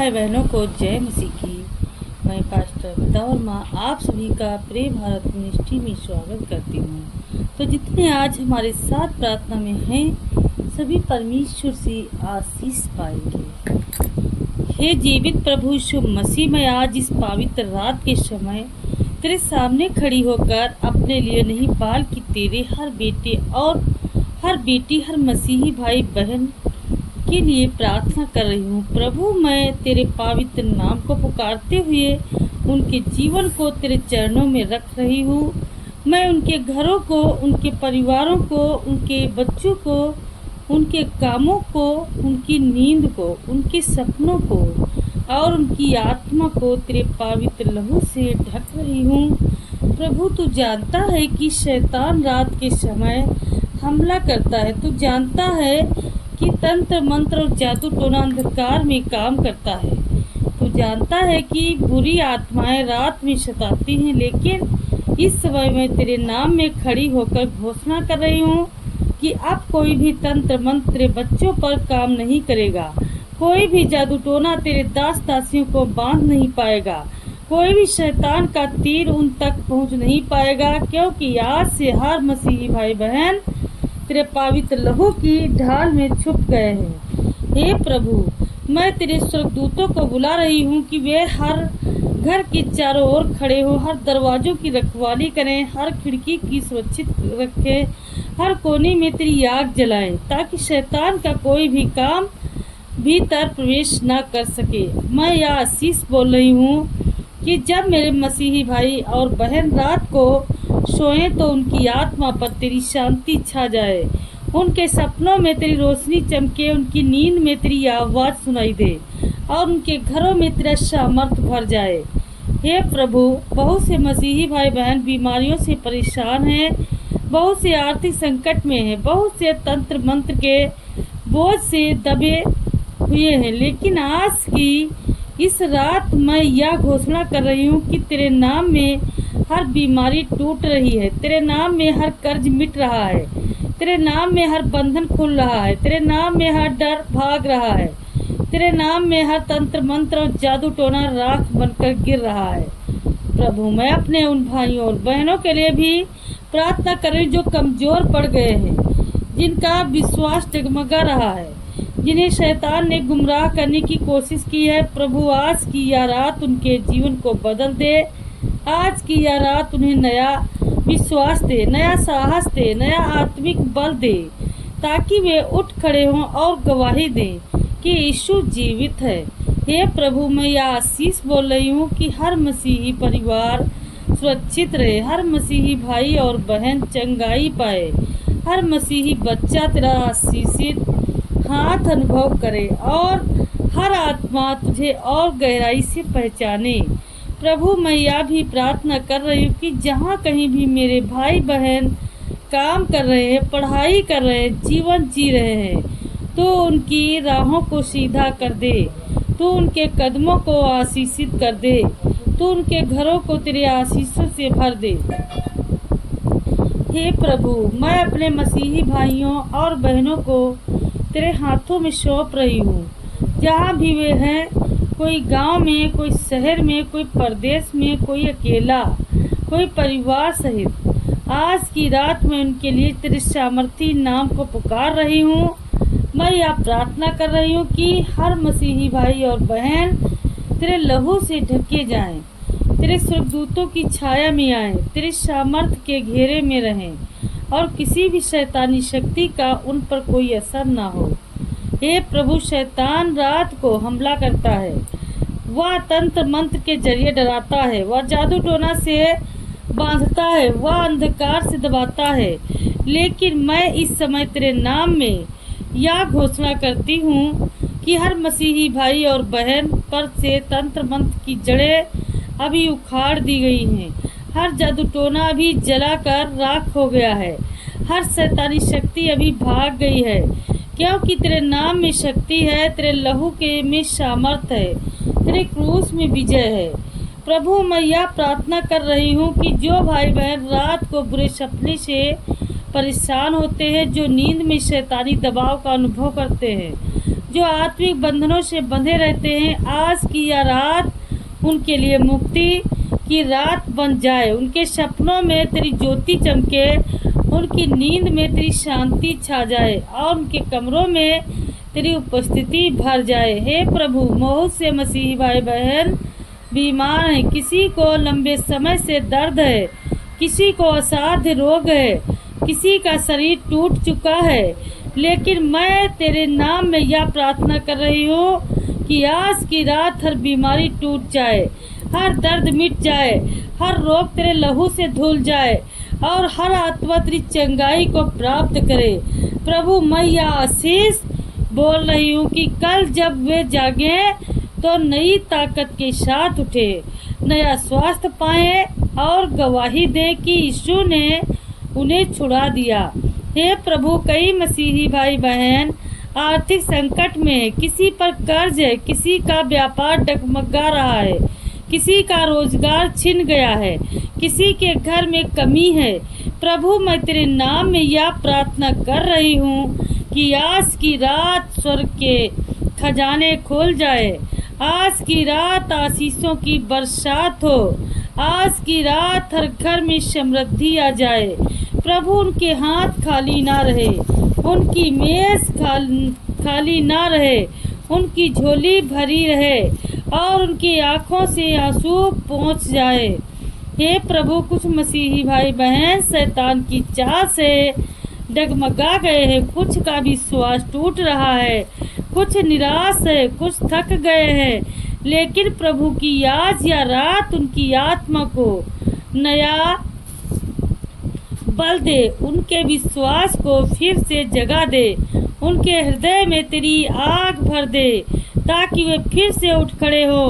भाई बहनों को जय मसीह की। मैं पास्टर पिता और माँ आप सभी का प्रेम भारत मिनिस्ट्री में स्वागत करती हूँ। तो जितने आज हमारे साथ प्रार्थना में हैं सभी परमेश्वर से आशीष पाएंगे। हे जीवित प्रभु यीशु मसीह, मैं आज इस पवित्र रात के समय तेरे सामने खड़ी होकर अपने लिए नहीं बल्कि तेरे हर बेटे और हर बेटी, हर मसीही भाई बहन के लिए प्रार्थना कर रही हूँ। प्रभु, मैं तेरे पवित्र नाम को पुकारते हुए उनके जीवन को तेरे चरणों में रख रही हूँ। मैं उनके घरों को, उनके परिवारों को, उनके बच्चों को, उनके कामों को, उनकी नींद को, उनके सपनों को और उनकी आत्मा को तेरे पवित्र लहू से ढक रही हूँ। प्रभु, तू जानता है कि शैतान रात के समय हमला करता है। तू जानता है कि तंत्र मंत्र और जादू टोना अंधकार में काम करता है। तू जानता है कि बुरी आत्माएं रात में सताती हैं, लेकिन इस समय मैं तेरे नाम में खड़ी होकर घोषणा कर रही हूँ कि अब कोई भी तंत्र मंत्र तेरे बच्चों पर काम नहीं करेगा। कोई भी जादू टोना तेरे दास दासियों को बांध नहीं पाएगा। कोई भी शैतान का तीर उन तक पहुँच नहीं पाएगा, क्योंकि आज से हर मसीही भाई बहन तेरे पवित्र लहू की ढाल में छुप गए हैं। हे प्रभु, मैं तेरे स्वर्गदूतों को बुला रही हूँ कि वे हर घर के चारों ओर खड़े हो, हर दरवाजों की रखवाली करें, हर खिड़की की सुरक्षित रखें, हर कोने में तेरी आग जलाएं, ताकि शैतान का कोई भी काम भीतर प्रवेश न कर सके। मैं यह आशीष बोल रही हूँ कि जब मेरे मसीही भाई और बहन रात को सोए तो उनकी आत्मा पर तेरी शांति छा जाए, उनके सपनों में तेरी रोशनी चमके, उनकी नींद में तेरी आवाज़ सुनाई दे और उनके घरों में तेरा सामर्थ्य भर जाए। हे प्रभु, बहुत से मसीही भाई बहन बीमारियों से परेशान हैं, बहुत से आर्थिक संकट में हैं, बहुत से तंत्र मंत्र के बोझ से दबे हुए हैं, लेकिन आज की इस रात मैं यह घोषणा कर रही हूँ कि तेरे नाम में हर बीमारी टूट रही है, तेरे नाम में हर कर्ज मिट रहा है, तेरे नाम में हर बंधन खुल रहा है, तेरे नाम में हर डर भाग रहा है, तेरे नाम में हर तंत्र मंत्र और जादू टोना राख बनकर गिर रहा है। प्रभु, मैं अपने उन भाइयों और बहनों के लिए भी प्रार्थना कर रही हूँ जो कमजोर पड़ गए हैं, जिनका विश्वास डगमगा रहा है, जिन्हें शैतान ने गुमराह करने की कोशिश की है। प्रभु, आज की यह रात उनके जीवन को बदल दे। आज की यह रात उन्हें नया विश्वास दे, नया साहस दे, नया आत्मिक बल दे, ताकि वे उठ खड़े हों और गवाही दें कि यीशु जीवित है। हे प्रभु, मैं यह आशीष बोल रही हूँ कि हर मसीही परिवार सुरक्षित रहे, हर मसीही भाई और बहन चंगाई पाए, हर मसीही बच्चा तेरा आशीषित हाथ अनुभव करे और हर आत्मा तुझे और गहराई से पहचाने। प्रभु, मैं यह भी प्रार्थना कर रही हूँ कि जहाँ कहीं भी मेरे भाई बहन काम कर रहे हैं, पढ़ाई कर रहे हैं, जीवन जी रहे हैं, तो उनकी राहों को सीधा कर दे, तो उनके कदमों को आशीषित कर दे, तो उनके घरों को तेरे आशीषों से भर दे। हे प्रभु, मैं अपने मसीही भाइयों और बहनों को तेरे हाथों में सौंप रही हूँ, जहाँ भी वे हैं, कोई गांव में, कोई शहर में, कोई परदेश में, कोई अकेला, कोई परिवार सहित। आज की रात में उनके लिए तेरे सामर्थी नाम को पुकार रही हूँ। मैं यह प्रार्थना कर रही हूँ कि हर मसीही भाई और बहन तेरे लहू से ढके जाएं, तेरे स्वर्गदूतों की छाया में आएं, तेरे सामर्थ्य के घेरे में रहें और किसी भी शैतानी शक्ति का उन पर कोई असर ना हो। हे प्रभु, शैतान रात को हमला करता है, वह तंत्र मंत्र के जरिए डराता है, वह जादू टोना से बांधता है, वह अंधकार से दबाता है, लेकिन मैं इस समय तेरे नाम में यह घोषणा करती हूँ कि हर मसीही भाई और बहन पर से तंत्र मंत्र की जड़ें अभी उखाड़ दी गई हैं, हर जादू टोना अभी जलाकर राख हो गया है, हर शैतानी शक्ति अभी भाग गई है, क्योंकि तेरे नाम में शक्ति है, तेरे लहू के में सामर्थ है, तेरे क्रूस में विजय है। प्रभु, मैं यह प्रार्थना कर रही हूँ कि जो भाई बहन रात को बुरे सपने से परेशान होते हैं, जो नींद में शैतानी दबाव का अनुभव करते हैं, जो आत्मिक बंधनों से बंधे रहते हैं, आज की यह रात उनके लिए मुक्ति की रात बन जाए। उनके सपनों में तेरी ज्योति चमके, उनकी नींद में तेरी शांति छा जाए और उनके कमरों में तेरी उपस्थिति भर जाए। हे प्रभु, बहुत से मसीही भाई बहन बीमार हैं, किसी को लंबे समय से दर्द है, किसी को असाध्य रोग है, किसी का शरीर टूट चुका है, लेकिन मैं तेरे नाम में यह प्रार्थना कर रही हूँ कि आज की रात हर बीमारी टूट जाए, हर दर्द मिट जाए, हर रोग तेरे लहू से धुल जाए और हर आत्मा तेरी चंगाई को प्राप्त करे। प्रभु, मैं यह आशीष बोल रही हूँ कि कल जब वे जागे तो नई ताकत के साथ उठे, नया स्वास्थ्य पाए और गवाही दे कि यीशु ने उन्हें छुड़ा दिया। हे प्रभु, कई मसीही भाई बहन आर्थिक संकट में है, किसी पर कर्ज है, किसी का व्यापार डगमगा रहा है, किसी का रोजगार छिन गया है, किसी के घर में कमी है। प्रभु, मैं तेरे नाम में यह प्रार्थना कर रही हूँ कि आज की रात स्वर्ग के खजाने खोल जाए, आज की रात आशीषों की बरसात हो, आज की रात हर घर में समृद्धि आ जाए। प्रभु, उनके हाथ खाली ना रहे, उनकी मेज खाली ना रहे, उनकी झोली भरी रहे और उनकी आंखों से आंसू पहुँच जाए। हे प्रभु, कुछ मसीही भाई बहन शैतान की चाह से डगमगा गए हैं, कुछ का विश्वास टूट रहा है, कुछ निराश है, कुछ थक गए हैं, लेकिन प्रभु की आज या रात उनकी आत्मा को नया बल दे, उनके विश्वास को फिर से जगा दे, उनके हृदय में तेरी आग भर दे, ताकि वे फिर से उठ खड़े हो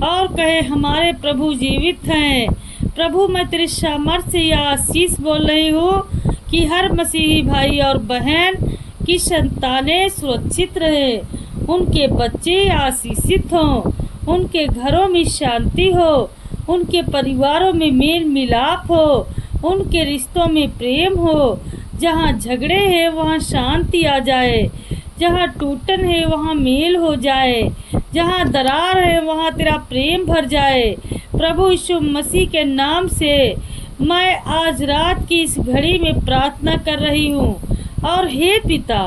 और कहे, हमारे प्रभु जीवित हैं। प्रभु, मैं तेरे सामर्थ्य से यह आशीष बोल रही हूँ कि हर मसीही भाई और बहन की संतानें सुरक्षित रहे, उनके बच्चे आशीषित हों, उनके घरों में शांति हो, उनके परिवारों में मेल मिलाप हो, उनके रिश्तों में प्रेम हो। जहाँ झगड़े हैं वहाँ शांति आ जाए, जहाँ टूटन है वहाँ मेल हो जाए, जहाँ दरार है वहाँ तेरा प्रेम भर जाए। प्रभु यीशु मसीह के नाम से मैं आज रात की इस घड़ी में प्रार्थना कर रही हूँ और हे पिता,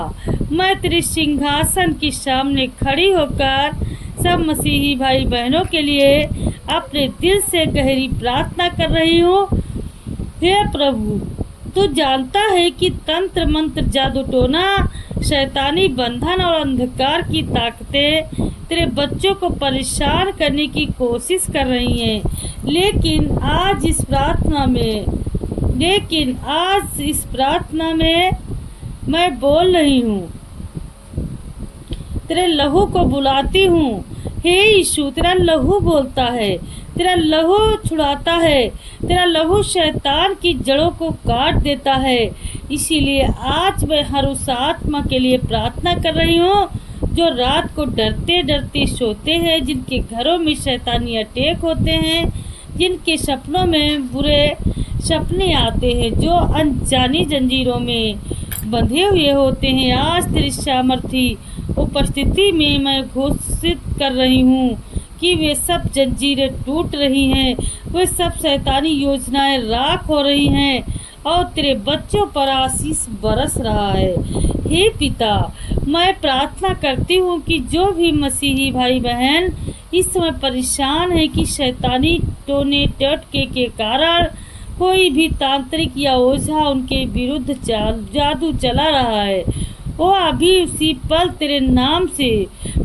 मैं तेरे सिंहासन के सामने खड़ी होकर सब मसीही भाई बहनों के लिए अपने दिल से गहरी प्रार्थना कर रही हूँ। हे प्रभु, तू जानता है कि तंत्र मंत्र, जादू टोना, शैतानी बंधन और अंधकार की ताकतें तेरे बच्चों को परेशान करने की कोशिश कर रही हैं, लेकिन आज इस प्रार्थना में मैं बोल रही हूँ, तेरे लहू को बुलाती हूँ। हे यीशु, तेरा लहू बोलता है, तेरा लहू छुड़ाता है, तेरा लहू शैतान की जड़ों को काट देता है। इसीलिए आज मैं हर उस आत्मा के लिए प्रार्थना कर रही हूँ जो रात को डरते डरते सोते हैं, जिनके घरों में शैतानी अटैक होते हैं, जिनके सपनों में बुरे सपने आते हैं, जो अनजानी जंजीरों में बंधे हुए होते हैं। आज तेरी सामर्थी उपस्थिति में मैं घोषित कर रही हूँ कि वे सब जंजीरें टूट रही हैं, वे सब शैतानी योजनाएं राख हो रही हैं और तेरे बच्चों पर आशीष बरस रहा है। हे पिता, मैं प्रार्थना करती हूँ कि जो भी मसीही भाई बहन इस समय परेशान है कि शैतानी टोने टटके के कारण कोई भी तांत्रिक या ओझा उनके विरुद्ध जादू चला रहा है, वो अभी उसी पल तेरे नाम से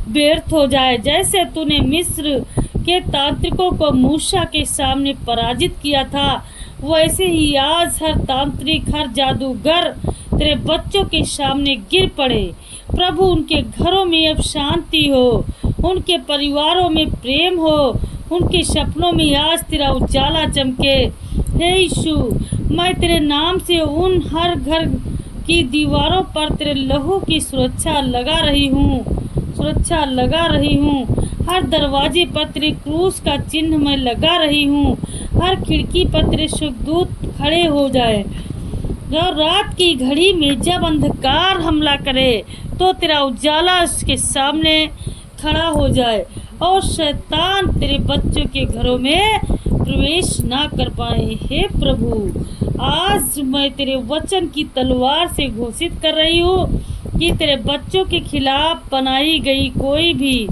व्यर्थ हो जाए। जैसे तूने मिस्र के तांत्रिकों को मूसा के सामने पराजित किया था, वैसे ही आज हर तांत्रिक, हर जादूगर तेरे बच्चों के सामने गिर पड़े। प्रभु, उनके घरों में अब शांति हो, उनके परिवारों में प्रेम हो, उनके सपनों में आज तेरा उजाला चमके। हे यीशु, मैं तेरे नाम से उन हर घर की दीवारों पर तेरे लहू की सुरक्षा लगा रही हूँ, हर दरवाजे पर तेरे क्रूस का चिन्ह मैं लगा रही हूँ, हर खिड़की पर तेरे सुखदूत खड़े हो जाए और रात की घड़ी में जब अंधकार हमला करे तो तेरा उजाला उसके सामने खड़ा हो जाए और शैतान तेरे बच्चों के घरों में प्रवेश ना कर पाए। हे प्रभु, आज मैं तेरे वचन की तलवार से घोषित कर रही हूँ कि तेरे बच्चों के खिलाफ बनाई गई कोई भी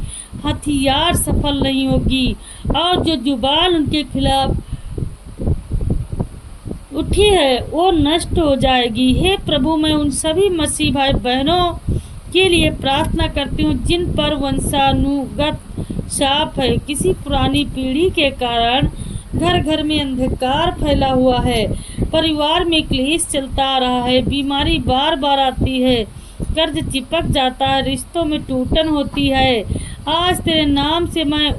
हथियार सफल नहीं होगी और जो जुबान उनके खिलाफ उठी है वो नष्ट हो जाएगी। हे प्रभु, मैं उन सभी मसीह भाई बहनों के लिए प्रार्थना करती हूँ जिन पर वंशानुगत शाप है, किसी पुरानी पीढ़ी के कारण घर घर में अंधकार फैला हुआ है, परिवार में क्लेश चलता आ रहा है, बीमारी बार बार आती है, कर्ज चिपक जाता है, रिश्तों में टूटन होती है। आज तेरे नाम से मैं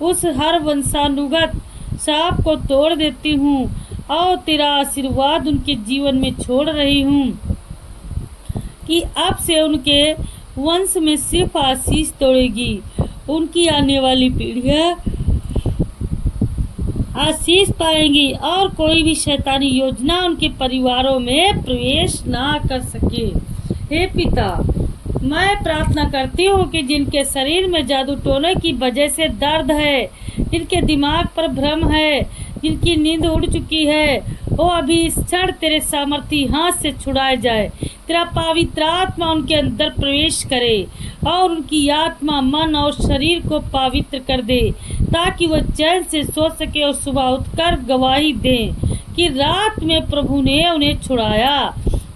उस हर वंशानुगत शाप को तोड़ देती हूँ और तेरा आशीर्वाद उनके जीवन में छोड़ रही हूँ कि अब से उनके वंश में सिर्फ आशीष तोड़ेगी। उनकी आने वाली पीढ़ियाँ आशीष पाएंगी और कोई भी शैतानी योजना उनके परिवारों में प्रवेश ना कर सके। हे पिता, मैं प्रार्थना करती हूँ कि जिनके शरीर में जादू टोने की वजह से दर्द है, जिनके दिमाग पर भ्रम है, जिनकी नींद उड़ चुकी है, वो अभी इस क्षण तेरे सामर्थी हाथ से छुड़ाए जाए। तेरा पवित्र आत्मा उनके अंदर प्रवेश करे और उनकी आत्मा, मन और शरीर को पवित्र कर दे ताकि वह चैन से सो सके और सुबह उठकर गवाही दें कि रात में प्रभु ने उन्हें छुड़ाया।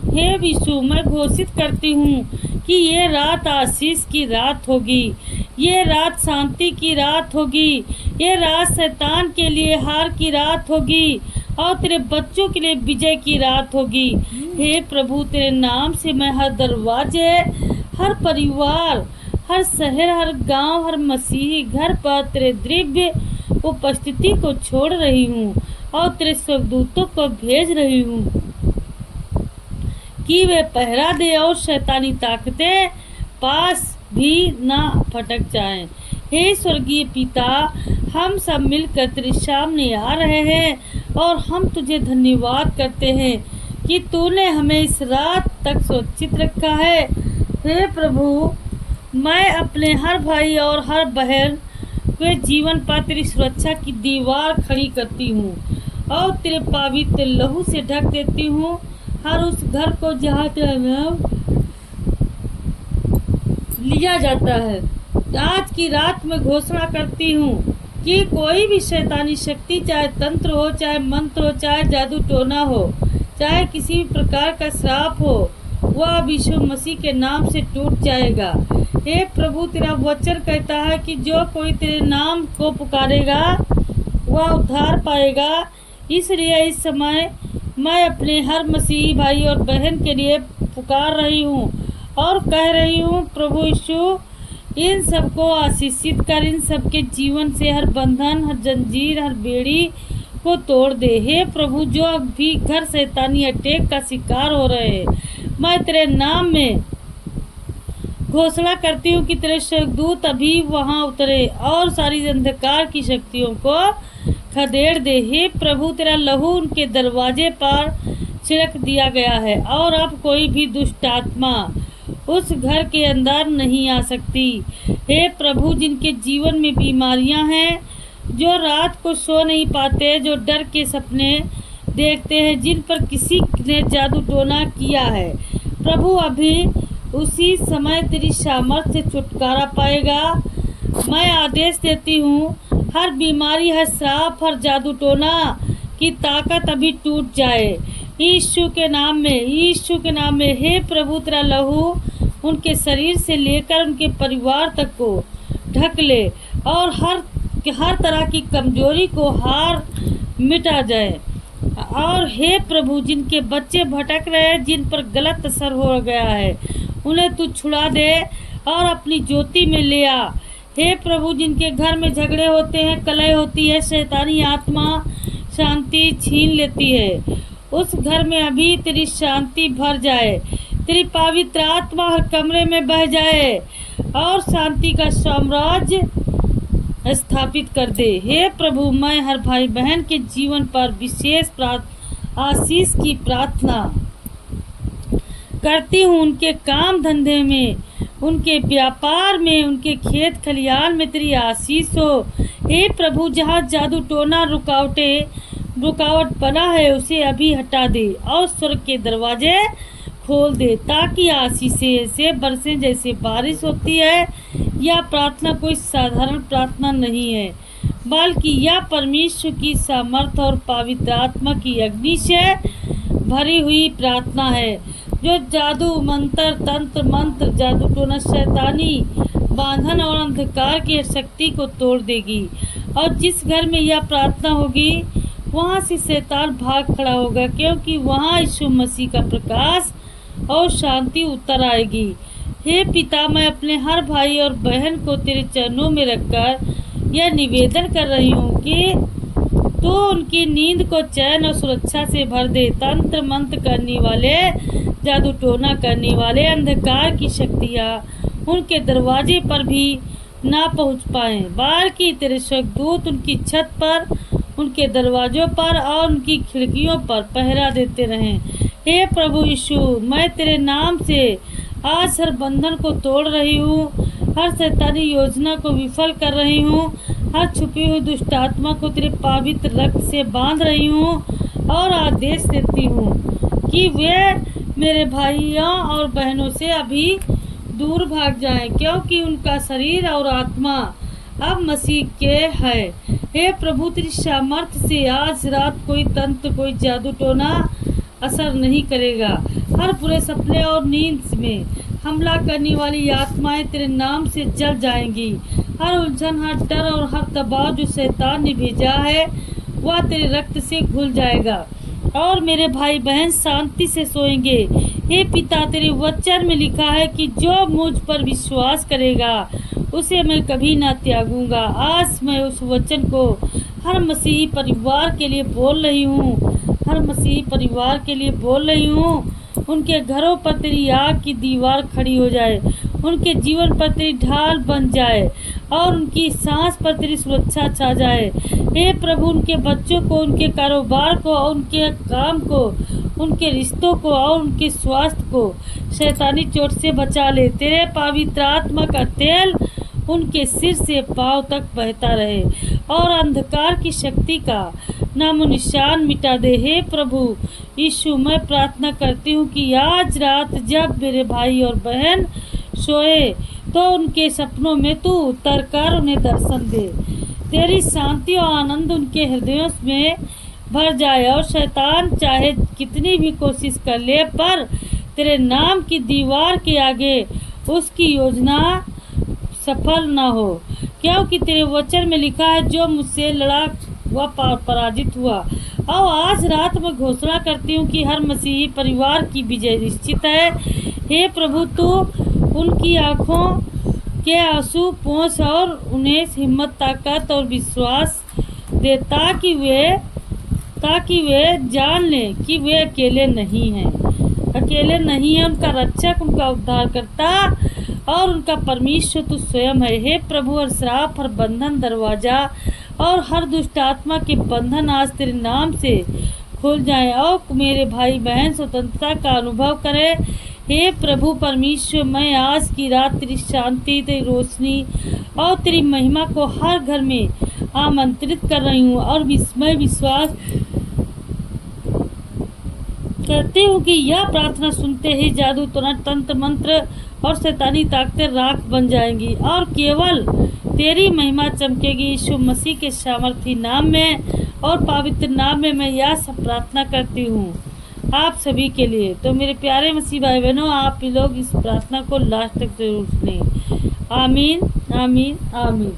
हे यीशु, मैं घोषित करती हूँ कि ये रात आशीष की रात होगी, ये रात शांति की रात होगी, ये रात शैतान के लिए हार की रात होगी और तेरे बच्चों के लिए विजय की रात होगी। हे प्रभु, तेरे नाम से मैं हर दरवाजे, हर परिवार, हर शहर, हर गांव, हर मसीही घर पर तेरे दिव्य उपस्थिति को छोड़ रही हूँ और तेरे स्वर्गदूतों को भेज रही हूँ कि वे पहरा दे और शैतानी ताकतें पास भी ना फटक जाएं। हे स्वर्गीय पिता, हम सब मिलकर तेरे सामने आ रहे हैं और हम तुझे धन्यवाद करते हैं कि तूने हमें इस रात तक सुरक्षित रखा है। हे प्रभु, मैं अपने हर भाई और हर बहन के जीवन पर तेरी सुरक्षा की दीवार खड़ी करती हूँ और तेरे पवित्र लहू से ढक देती हूँ हर उस घर को जहाँ तेरा नाम लिया जाता है। आज की रात में घोषणा करती हूँ कि कोई भी शैतानी शक्ति, चाहे तंत्र हो, चाहे मंत्र हो, चाहे जादू टोना हो, चाहे किसी भी प्रकार का श्राप हो, वह यीशु मसीह के नाम से टूट जाएगा। हे प्रभु, तेरा वचन कहता है कि जो कोई तेरे नाम को पुकारेगा वह उद्धार पाएगा। इसलिए इस समय मैं अपने हर मसीही भाई और बहन के लिए पुकार रही हूँ और कह रही हूँ, प्रभु यीशु, इन सबको आशीषित कर, इन सबके जीवन से हर बंधन, हर जंजीर, हर बेड़ी को तोड़ दे। हे प्रभु, जो अभी घर शैतानी अटैक का शिकार हो रहे हैं, मैं तेरे नाम में घोषणा करती हूँ कि तेरे स्वर्गदूत अभी वहाँ उतरे और सारी अंधकार की शक्तियों को खदेड़ दे। हे प्रभु, तेरा लहू उनके दरवाजे पर छिड़क दिया गया है और अब कोई भी दुष्ट आत्मा उस घर के अंदर नहीं आ सकती। हे प्रभु, जिनके जीवन में बीमारियां हैं, जो रात को सो नहीं पाते, जो डर के सपने देखते हैं, जिन पर किसी ने जादू टोना किया है, प्रभु अभी उसी समय तेरी सामर्थ से छुटकारा पाएगा। मैं आदेश देती हूँ, हर बीमारी, हर श्राप, हर जादू टोना की ताकत अभी टूट जाए यीशु के नाम में, यीशु के नाम में। हे प्रभु, तेरा लहू उनके शरीर से लेकर उनके परिवार तक को ढक ले और हर तरह की कमजोरी को हार मिटा जाए। और हे प्रभु, जिनके बच्चे भटक रहे हैं, जिन पर गलत असर हो गया है, उन्हें तू छुड़ा दे और अपनी ज्योति में ले आ। हे प्रभु, जिनके घर में झगड़े होते हैं, कलह होती है, शैतानी आत्मा शांति छीन लेती है, उस घर में अभी तेरी शांति भर जाए, तेरी पवित्र आत्मा हर कमरे में बह जाए और शांति का साम्राज्य स्थापित कर दे। हे प्रभु, मैं हर भाई बहन के जीवन पर विशेष आशीष की प्रार्थना करती हूँ। उनके काम धंधे में, उनके व्यापार में, उनके खेत खलियान में तेरी आशीष हो। हे प्रभु, जहाँ जादू टोना रुकावट बना है उसे अभी हटा दे और स्वर्ग के दरवाजे खोल दे, ताकि आशीषें से बरसें जैसे बारिश होती है। यह प्रार्थना कोई साधारण प्रार्थना नहीं है, बल्कि यह परमेश्वर की सामर्थ और पवित्र आत्मा की अग्नि से भरी हुई प्रार्थना है, जो जादू मंत्र, तंत्र मंत्र, जादू टोना, शैतानी बांधन और अंधकार की शक्ति को तोड़ देगी। और जिस घर में यह प्रार्थना होगी वहाँ से शैतान भाग खड़ा होगा, क्योंकि वहाँ यीशु मसीह का प्रकाश और शांति उतर आएगी। हे पिता, मैं अपने हर भाई और बहन को तेरे चरणों में रखकर यह निवेदन कर रही हूँ कि तू उनकी नींद को चैन और सुरक्षा से भर दे। तंत्र मंत्र करने वाले, जादू टोना करने वाले, अंधकार की शक्तियाँ उनके दरवाजे पर भी ना पहुँच पाएं, बल्कि तेरे स्वर्गदूत उनकी छत पर, उनके दरवाजों पर और उनकी खिड़कियों पर पहरा देते रहें। हे प्रभु यीशु, मैं तेरे नाम से आज हर बंधन को तोड़ रही हूँ, हर शैतानी योजना को विफल कर रही हूँ, हर छुपी हुई दुष्ट आत्मा को तेरे पवित्र रक्त से बांध रही हूँ और आदेश देती हूँ कि वे मेरे भाइयों और बहनों से अभी दूर भाग जाएं, क्योंकि उनका शरीर और आत्मा अब मसीह के है। हे प्रभु, तेरी सामर्थ्य से आज रात कोई तंत्र, कोई जादू टोना असर नहीं करेगा। हर बुरे सपने और नींद में हमला करने वाली आत्माएं तेरे नाम से जल जाएंगी। हर उलझन, हर डर और हर दबाव जो शैतान ने भेजा है वह तेरे रक्त से घुल जाएगा और मेरे भाई बहन शांति से सोएंगे। हे पिता, तेरे वचन में लिखा है कि जो मुझ पर विश्वास करेगा उसे मैं कभी ना त्यागूंगा। आज मैं उस वचन को हर मसीही परिवार के लिए बोल रही हूँ, हर मसीही परिवार के लिए बोल रही हूँ। उनके घरों पर तेरी आग की दीवार खड़ी हो जाए, उनके जीवन पर तेरी ढाल बन जाए और उनकी सांस पर तेरी सुरक्षा छा जाए। हे प्रभु, उनके बच्चों को, उनके कारोबार को, उनके काम को, उनके रिश्तों को और उनके स्वास्थ्य को शैतानी चोट से बचा ले। तेरे पवित्र आत्मा का तेल उनके सिर से पांव तक बहता रहे और अंधकार की शक्ति का नामो निशान मिटा दे। हे प्रभु यीशु, मैं प्रार्थना करती हूँ कि आज रात जब मेरे भाई और बहन सोए तो उनके सपनों में तू उतर कर उन्हें दर्शन दे। तेरी शांति और आनंद उनके हृदयों में भर जाए और शैतान चाहे कितनी भी कोशिश कर ले, पर तेरे नाम की दीवार के आगे उसकी योजना सफल न हो, क्योंकि तेरे वचन में लिखा है जो मुझसे लड़ा वह पराजित हुआ। और आज रात मैं घोषणा करती हूँ कि हर मसीही परिवार की विजय निश्चित है। हे प्रभु, तू उनकी आँखों के आंसू पोंछ और उन्हें हिम्मत, ताकत और विश्वास दे, ताकि वे जान लें कि वे अकेले नहीं हैं, अकेले नहीं है। उनका रक्षक, उनका उद्धारकर्ता और उनका परमेश्वर तू स्वयं है। हे प्रभु, हर श्राप, हर बंधन, दरवाजा और हर दुष्ट आत्मा के बंधन आज तेरे नाम से खुल जाएं और मेरे भाई बहन स्वतंत्रता का अनुभव करें। हे प्रभु परमेश्वर, मैं आज की रात तेरी शांति, तेरी रोशनी और तेरी महिमा को हर घर में आमंत्रित कर रही हूँ और विश्वास करती हूँ कि यह प्रार्थना सुनते ही जादू, तंत्र मंत्र और शैतानी ताकतें राख बन जाएंगी और केवल तेरी महिमा चमकेगी। यीशु मसीह के सामर्थी नाम में और पवित्र नाम में मैं यह सब प्रार्थना करती हूँ आप सभी के लिए। तो मेरे प्यारे मसीह भाई बहनों, आप लोग इस प्रार्थना को लास्ट तक जरूर सुनें। आमीन, आमीन, आमीन।